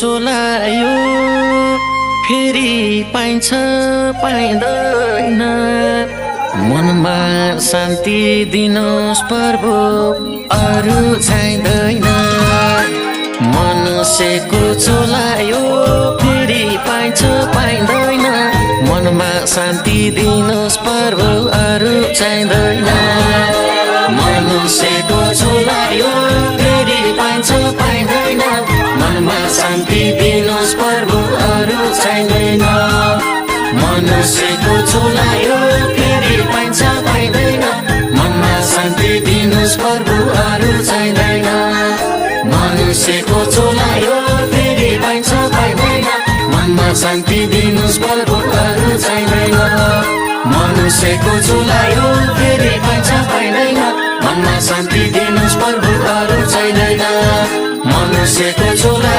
चोलायो फेरि पाइन्छ पाइँदैन मनमा शान्ति दिनुहोस् प्रभु अरू चाहिँदैन मनुष्यको चोलायो फेरि पाइन्छ पाइँदैन मनमा शान्ति दिनुहोस् प्रभु अरू चाहिँदैन मनुष्यको चोलायो फेरि पाइन्छ पाइँदैन मनमा शान्ति दिनुहोस् प्रभु अरू चाहिँदैन मनुष्यको चोलायो फेरि पाइन्छ पाइँदैन मनमा शान्ति दिनुहोस् प्रभु अरू चाहिँदैन मनुष्यको चोलायो फेरि पाइन्छ पाइँदैन मनमा शान्ति दिनुहोस् प्रभु अरू चाहिँदैन मनुष्यको चोलायो फेरि पाइन्छ पाइँदैन मनमा शान्ति दिनुहोस् प्रभु अरू चाहिँदैन मनुष्यको चोलायो